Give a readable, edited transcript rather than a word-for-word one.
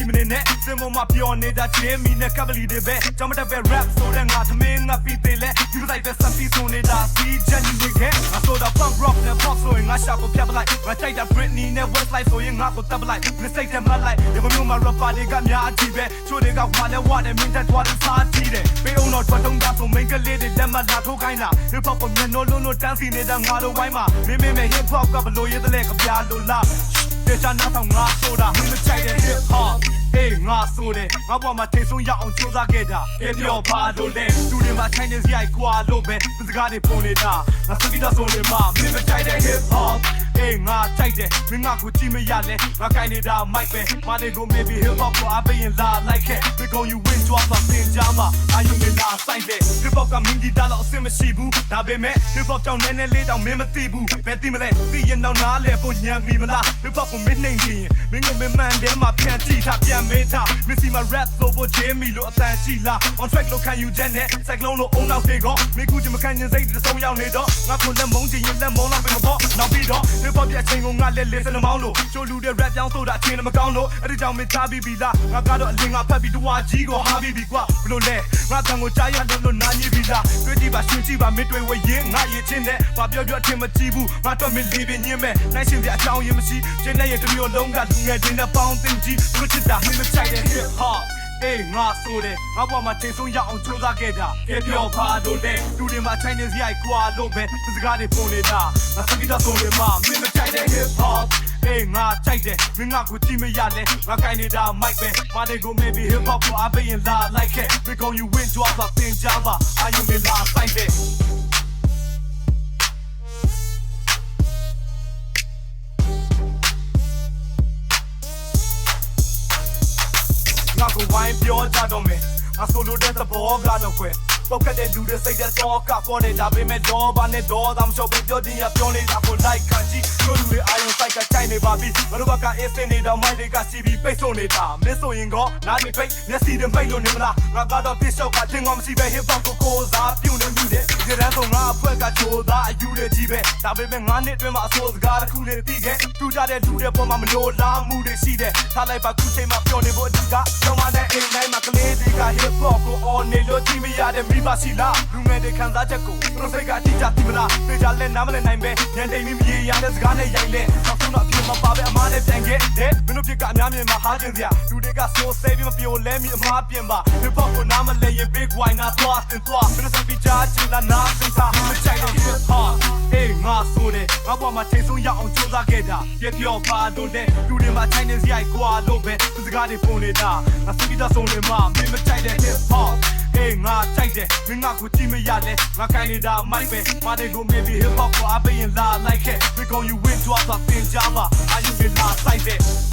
ကြည့်မနေနဲ့စင်မမပြောနေတာချင်းမီနဲ့ကပ်ပလီတွေပဲကြောင်မတက်ပဲ rap ဆိုတဲ့ငါသမင်းငါပြီးသေးလဲဒီလိုပဲစပ်ပြီးဆိုနေတာစီဂျန်နေခဲ့ငါဆိုတော့ punk rock နဲ့ pop ဆိုရင်ငါရှာကိုဖြတ်ပလိုက်ငါကြိုက်တာ Britney နဲ့ Westlife ဆိုရင်ငါကိုတပ်ပလိုက် mistake တယ်မလိုက်ဒီမျိုးမှာ rapper တွေကများအကြည့်ပဲချိုးတွေကဝါလဲဝါတယ်မင်းတက်သွားတယ်စားကြည့်တယ်ပေးအောင်တော့ထွက်တော့တာဆိုမိန်ကလေးတွေလက်မလာထိုးခိုင်းတာ hip hop ကိုမျက်နှာလုံးတန်းစီနေတာငါတို့ဝိုင်းမှာမင်း hip hop ကဘလို့ရေးတဲ့လဲကပြားလို့လားတေချာနာတော့ငါဆိုတာမင်းမကြိုက်တဲ့ hip hop ငါဆိုတယ်ငါဘဝမှာထိဆုံးရအောင်ကြိုးစားခဲ့တာပြောပါလို့လဲသူတွေမှာ Chinese ရိုက်ကွာလို့ပဲစကားတွေပုံနေတာငါစပီတာဆိုနေမှာမင်းမကြိုက်တဲ့ hip hop ငါကြိုက်တယ်မင်းငါကိုကြည့်မရလဲငါကိုင်းနေတာ mic ပဲမာနေကို maybe hip hop ကိုအပေးရင်လာ like it we gon' you win drop တော့သင်ကြမှာအာယုံနဲ့လာဆိုင်တယ် hip hop ကမင်းဒီတာတော့အဆင်မရှိဘူးဒါပေမဲ့ hip hop ကြောင့်နည်းနည်းလေးတောင်မင်းမသိဘူးဘယ်သိမလဲသိရင်တော့နားလဲဖို့ညံမိမလား hip hop ကိုမင်းနေရင်မင်းကမင်းမှန်တယ်မှာပြန်ကြည့်တာပြန်မေးတာမစီမ rap ဆိုဖို့ Jamie လို့အတန်ရှိလား on track လို့ခံယူချက်နဲ့စိုက်ကလုံးလို့အုံနောက်သေးကောမင်းကူချင်မခံရင်စိတ်တစ်စုံရောက်နေတော့ငါခုလက်မုံချင်ရင်လက်မုံလောက်ပဲမပေါ့နောက်ပြီးတော့ hip hop ရဲ့အချိန်ကိုငါလက်လေးစလုံးမောင်းလို့ချိုးလူတဲ့ rap ကြောင်းဆိုတာအချင်းမကောင်းလို့အဲ့ဒီကြောင့်မင်းထားပြီးပြီလားငါကတော့အလင်းငါဖတ်ပြီးတွားကြီးကိုဟာပြီးပြီကွာဘလို့လဲငါတန်ကိုကြားရလို့နားကြီးပြီလားတွေ့ကြည့်ပါရှင်ကြည့်ပါမင်းတွေ့ဝရင်ငါရချင်းနဲ့ဘာပြောအထင်မကြည့်ဘူးငါတော့မင်းလေးပြင်းညင်းမဲ့နိုင်ရှင်ပြအကြောင်းရင်မရှိရှင်းတဲ့ရဲ့တမျိုးလုံးကလူငယ်ချင်းနဲ့ပေါင်းသိကြည့်ဘလို့ချစ်တာမင်းမကြိုက်တဲ့ hip hopငါဆိုတယ်ငါဘဝမှာထိဆုံးရအောင်ကြိုးစားခဲ့တာပြောပါလို့လဲသူတွေမှာ Chinese ရိုက်ကွာလို့ပဲစကားတွေပုံနေတာငါစပီတာဆိုနေမှာမင်းမကြိုက်တဲ့ hip hopငါကြိုက်တယ်မင်းငါကိုကြည့်မရလဲငါကိုင်းနေတာ mic ပဲမာနေကို maybe hip hop ကိုအပေးရင်လာ like it we gon' you win drop တော့သင်ကြမှာအာယုံနဲ့လာဆိုင်တယ်ငါကိုဝိုင်းပြောကြတော့မယ်ငါဆိုလိုတဲ့သဘောကတော့ခွဲပေါက်ခတ်တဲ့လူတွေစိတ်တဲ့တော့ကပေါ်နေတာပေမဲ့တော့ဘာနဲ့တော့သာမရှော့ပြီးပြောတင်ရပြောနေတာကို like ခံကြည့်တို့လူတွေအာယုံစိုက်ကကြိုက်နေပါပြီငါတို့ဘက်ကအေးစင်းနေတော့မိုက်တွေကစီပြီးပိတ်ဆို့နေတာမင်းဆိုရင်ကောနားနေပိတ်မျက်စိတွေပိတ်လို့နေမလားငါကတော့ပြစ်ရှော့ကတင်ကောမရှိပဲ hip hop ကိုစားပြုံနေမှုတဲ့ဒီရန်ဆိုငါအဖွဲကချိုးသားအယူတွေကြီးပဲဒါပေမဲ့ငါနှစ်အတွင်းမှာအဆိုးစကားတစ်ခုလေးသိခဲ့တူကြတဲ့လူတွေပေါ်မှာမလို့လားမှုတွေရှိတယ်ထားလိုက်ပါခုချိန်မှာပြောနေဖို့အဓိကတော့မတဲ့အိမ်တိုင်းမှာကလေးတွေက hip hop ကို on နေလို့ကြည့်မရတဲ့မိဘရှိလားလူငယ်တွေခံစားချက်ကိုသူတို့စိတ်ကအတိအကျသိမလားသိကြလဲနားမလည်နိုင်ပဲညံတိမ်ပြီးမရေရတဲ့စကားနဲ့ရိုက်လဲနောက်ဆုံးတော့အပြင်မှာပါပဲအမားနဲ့ပြန်ခဲ့တဲ့မင်းတို့ပြကအများမြင်မှာဟာကျင်စရာလူတွေကဆိုးဆဲပြီးမပြိုလဲမိအမားပြင်ပါ hip hop ကိုနားမလဲရင် big wine နာသွားတင်သွားမင်းတို့စပီချာချင်လာနားစိတ်ထားမချိုက်တဲ့ hip hop ငါဆိုတယ်ငါဘဝမှာထိဆုံးရအောင်ကြိုးစားခဲ့တာပြောပါလို့လဲလူတွေမှာ Chinese ရိုက်ကွာလို့ပဲစကားတွေပုံနေတာငါစပီတာဆိုနေမှာမင်းမချိုက်တဲ့ hip hopငါကြိုက်တယ်မင်းငါကိုကြည့်မရလဲငါကိုင်းနေတာ mic ပဲမာနေကို maybe hip hop ကိုအပေးရင်လာ like it we gon' you win drop တော့သင်ကြမှာအာယုံနဲ့လာဆိုင်တယ်